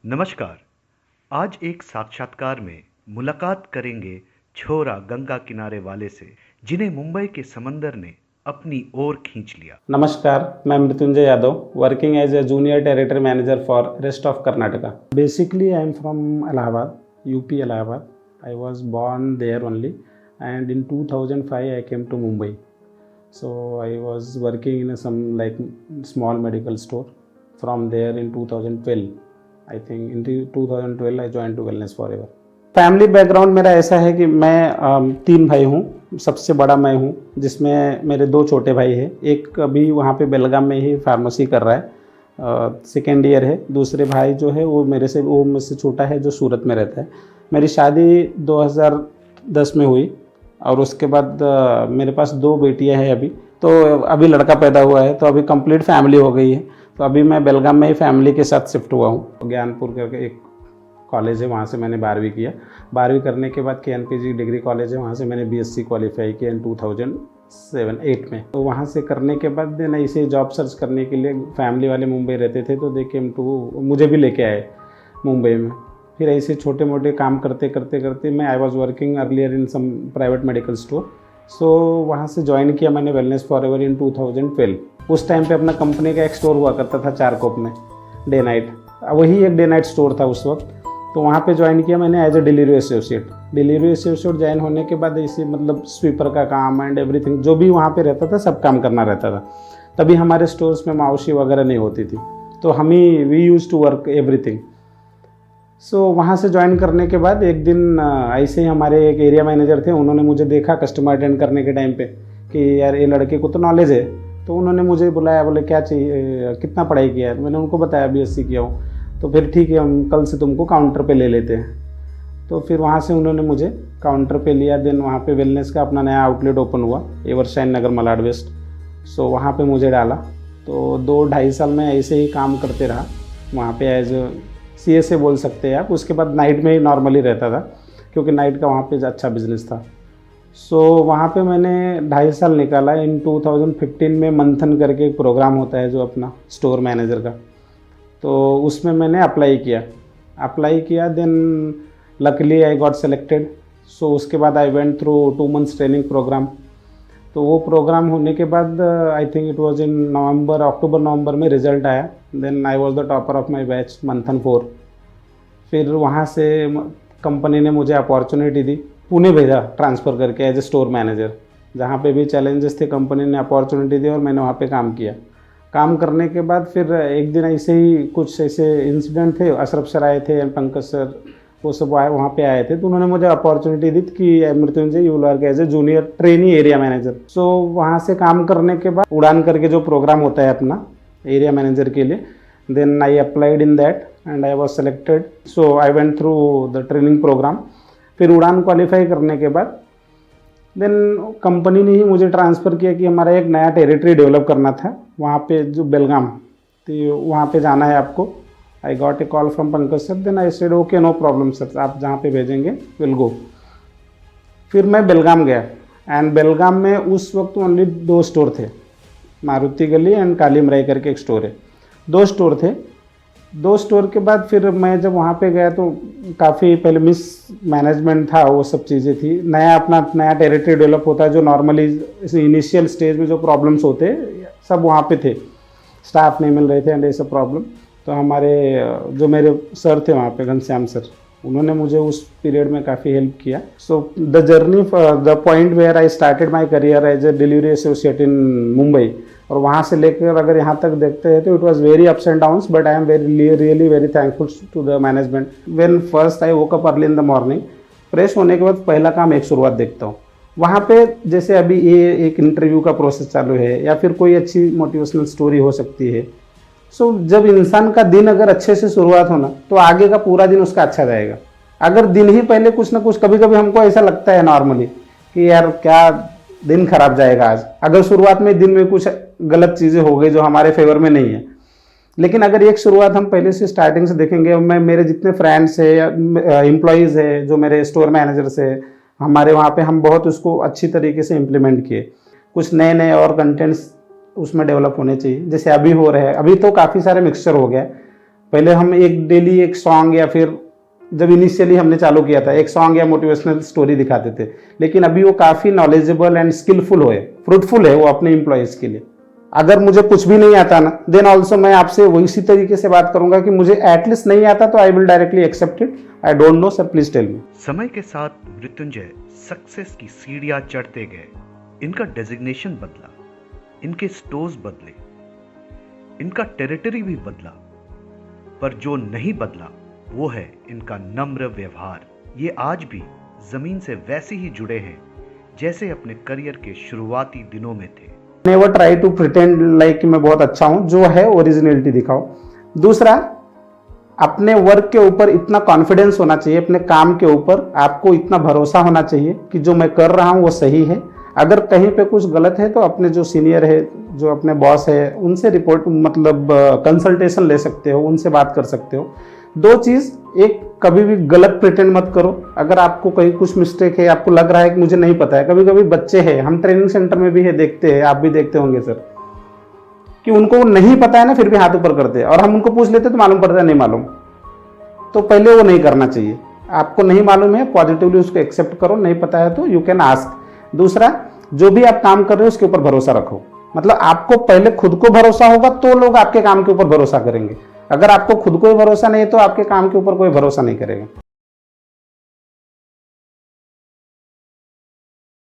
नमस्कार। आज एक साक्षात्कार में मुलाकात करेंगे छोरा गंगा किनारे वाले से, जिन्हें मुंबई के समंदर ने अपनी ओर खींच लिया। नमस्कार, मैं Mrityunjay Yadav, working as a junior territory manager for rest of Karnataka. Basically, I am from Allahabad, UP Allahabad. I was born there only, and in 2005 I came to Mumbai. So I was working in some like small medical store. From there in 2012, I think in 2012 I joined to Wellness Forever. Family background मेरा ऐसा है कि मैं 3 भाई हूँ, सबसे बड़ा मैं हूँ, जिसमें मेरे 2 छोटे भाई हैं. एक अभी वहाँ पे बेलगाम में ही फार्मेसी कर रहा है, सेकेंड ईयर है. दूसरे भाई जो है वो मुझसे छोटा है, जो सूरत में रहता है. मेरी शादी 2010 में हुई और उसके बाद मेरे पास 2 बेटियाँ हैं अभी. तो अभी लड़का पैदा हुआ है, तो अभी कंप्लीट फैमिली हो गई है. तो अभी मैं बेलगाम में ही फैमिली के साथ शिफ्ट हुआ हूँ. ज्ञानपुर करके एक कॉलेज है, वहाँ से मैंने 12वीं किया. 12वीं करने के बाद KNPG डिग्री कॉलेज है, वहाँ से मैंने BSc क्वालिफाई किया इन 2007-8 में. तो वहाँ से करने के बाद देन ऐसे जॉब सर्च करने के लिए फैमिली वाले मुंबई रहते थे, तो दे केम टू, मुझे भी लेके आए मुंबई में. फिर ऐसे छोटे मोटे काम करते करते मैं I was working earlier in some private medical store. So वहाँ से ज्वाइन किया मैंने वेलनेस फॉरएवर इन 2012. उस टाइम पे अपना कंपनी का एक स्टोर हुआ करता था चारकोप में, डे नाइट. वही एक डे नाइट स्टोर था उस वक्त. तो वहाँ पे ज्वाइन किया मैंने as a delivery associate. Delivery associate join होने के बाद ऐसे मतलब स्वीपर का काम एंड एवरीथिंग जो भी वहाँ पे रहता था सब काम करना रहता था. तभी हमारे स्टोर्स में मावशी वगैरह नहीं होती थी, तो we use to work everything. So वहाँ से ज्वाइन करने के बाद एक दिन ऐसे ही हमारे एक एरिया मैनेजर थे, उन्होंने मुझे देखा कस्टमर अटेंड करने के टाइम पे कि यार ये लड़के को तो नॉलेज है. तो उन्होंने मुझे बुलाया, बोले क्या चाहिए, कितना पढ़ाई किया है. मैंने उनको बताया BSc किया हूँ. तो फिर ठीक है, हम कल से तुमको काउंटर पे ले लेते हैं. तो फिर वहाँ से उन्होंने मुझे काउंटर पे लिया. देन वहाँ पे वेलनेस का अपना नया आउटलेट ओपन हुआ, एवरशाइन नगर मलाड वेस्ट. सो वहाँ पे मुझे डाला. तो 2-2.5 साल में ऐसे ही काम करते रहा वहाँ पे एज CSA बोल सकते हैं आप. उसके बाद नाइट में ही नॉर्मली रहता था, क्योंकि नाइट का वहाँ पे अच्छा बिजनेस था. सो वहाँ पे मैंने 2.5 साल निकाला. इन 2015 में मंथन करके एक प्रोग्राम होता है जो अपना स्टोर मैनेजर का, तो उसमें मैंने अप्लाई किया. Then luckily I got selected. So उसके बाद I went through 2 months training program. तो वो प्रोग्राम होने के बाद I think it was in October November में रिज़ल्ट आया. Then I was the topper of my batch Manthan 4. फिर वहाँ से कंपनी ने मुझे अपॉर्चुनिटी दी, पुणे भेजा ट्रांसफ़र करके एज ए स्टोर मैनेजर. जहाँ पे भी चैलेंजेस थे कंपनी ने अपॉर्चुनिटी दी और मैंने वहाँ पे काम किया. काम करने के बाद फिर एक दिन ऐसे ही कुछ ऐसे इंसिडेंट थे. अशरफ सर आए थे, पंकज सर, वो सब वहाँ पे आए थे. तो उन्होंने मुझे अपॉर्चुनिटी दी कि Mrityunjay you work as a junior trainee area manager. So वहाँ से काम करने के बाद उड़ान करके जो प्रोग्राम होता है अपना एरिया मैनेजर के लिए, then I applied in that and I was selected. So I went through the training program. फिर उड़ान क्वालिफाई करने के बाद देन कंपनी ने ही मुझे ट्रांसफ़र किया कि हमारा एक नया टेरिटरी डेवलप करना था वहाँ पे, जो बेलगाम, तो वहाँ पे जाना है आपको. I got a call from Pankaj sir. Then I said okay, no problem sir, आप जहाँ पे भेजेंगे विल गो. फिर मैं बेलगाम गया. एंड बेलगाम में उस वक्त ओनली 2 स्टोर थे, मारुति गली एंड कालीमराई करके एक स्टोर है. 2 स्टोर थे. 2 स्टोर के बाद फिर मैं जब वहाँ पे गया तो काफ़ी पहले मिस मैनेजमेंट था, वो सब चीज़ें थी. नया टेरिटरी डेवलप होता है, जो नॉर्मली इनिशियल स्टेज में जो प्रॉब्लम्स होते सब वहाँ पे थे. स्टाफ नहीं मिल रहे थे एंड ये सब प्रॉब्लम. तो हमारे जो मेरे सर थे वहाँ पे, घनश्याम सर, उन्होंने मुझे उस पीरियड में काफ़ी हेल्प किया. So the point where I started my career as a delivery associate in Mumbai. और वहाँ से लेकर अगर यहाँ तक देखते हैं तो it was very ups and downs, but I am really very thankful to the management. When first I woke up early in the morning, fresh होने के बाद पहला काम एक शुरुआत देखता हूँ. वहाँ पे जैसे अभी ये एक इंटरव्यू का प्रोसेस चालू है या फिर कोई अच्छी मोटिवेशनल स्टोरी हो सकती है. सो जब इंसान का दिन अगर अच्छे से शुरुआत होना, तो आगे का पूरा दिन उसका अच्छा जाएगा. अगर दिन ही पहले कुछ ना कुछ, कभी कभी हमको ऐसा लगता है नॉर्मली कि यार क्या दिन खराब जाएगा आज, अगर शुरुआत में दिन में कुछ गलत चीज़ें हो गई जो हमारे फेवर में नहीं है. लेकिन अगर एक शुरुआत हम पहले से स्टार्टिंग से देखेंगे, मेरे जितने फ्रेंड्स है या एम्प्लॉयज़ है, जो मेरे स्टोर मैनेजर्स है हमारे वहाँ पे, हम बहुत उसको अच्छी तरीके से इम्प्लीमेंट किए. कुछ नए और कंटेंट्स उसमें डेवलप होने चाहिए, जैसे अभी हो रहे हैं. अभी तो काफ़ी सारे मिक्सचर हो गया, पहले हम एक डेली एक सॉन्ग या फिर जब इनिशियली हमने चालू किया था एक सॉन्ग या मोटिवेशनल स्टोरी दिखाते थे, लेकिन अभी वो काफ़ी नॉलेजेबल एंड स्किलफुल है, फ्रूटफुल है वो अपने एम्प्लॉयज़ के लिए। अगर मुझे कुछ भी नहीं आता ना, देन ऑल्सो मैं आपसे वही इसी तरीके से बात करूंगा कि मुझे एटलीस्ट नहीं आता तो I will directly accept it, I don't know sir, please tell me. समय के साथ मृत्युंजय सक्सेस की सीढ़ियां चढ़ते गए। इनका डेजिग्नेशन बदला, इनके स्टोर्स बदले, इनका टेरिटरी भी बदला, पर जो नहीं बदला वो है इनका नम्र व्यवहार। ये आज भी जमीन से वैसे ही जुड़े हैं जैसे अपने करियर के शुरुआती दिनों में थे। Never try to pretend like मैं बहुत अच्छा हूं, जो है ओरिजिनलिटी दिखाओ। दूसरा, अपने वर्क के ऊपर इतना कॉन्फिडेंस होना चाहिए, अपने काम के ऊपर आपको इतना भरोसा होना चाहिए कि जो मैं कर रहा हूं वो सही है। अगर कहीं पे कुछ गलत है तो अपने जो सीनियर है, जो अपने बॉस है, उनसे रिपोर्ट मतलब कंसल्टेशन ले सकते हो, उनसे बात कर सकते हो। दो चीज़, एक कभी भी गलत प्रिटेंड मत करो। अगर आपको कहीं कुछ मिस्टेक है, आपको लग रहा है कि मुझे नहीं पता है, कभी कभी बच्चे हैं, हम ट्रेनिंग सेंटर में भी है, देखते हैं, आप भी देखते होंगे सर, कि उनको नहीं पता है ना फिर भी हाथ ऊपर करते हैं, और हम उनको पूछ लेते तो मालूम पड़ता है नहीं मालूम। तो पहले वो नहीं करना चाहिए। आपको नहीं मालूम है, पॉजिटिवली उसको एक्सेप्ट करो, नहीं पता है तो यू कैन आस्क। दूसरा, जो भी आप काम कर रहे हो उसके ऊपर भरोसा रखो। मतलब आपको पहले खुद को भरोसा होगा तो लोग आपके काम के ऊपर भरोसा करेंगे। अगर आपको खुद को ही भरोसा नहीं है तो आपके काम के ऊपर कोई भरोसा नहीं करेगा।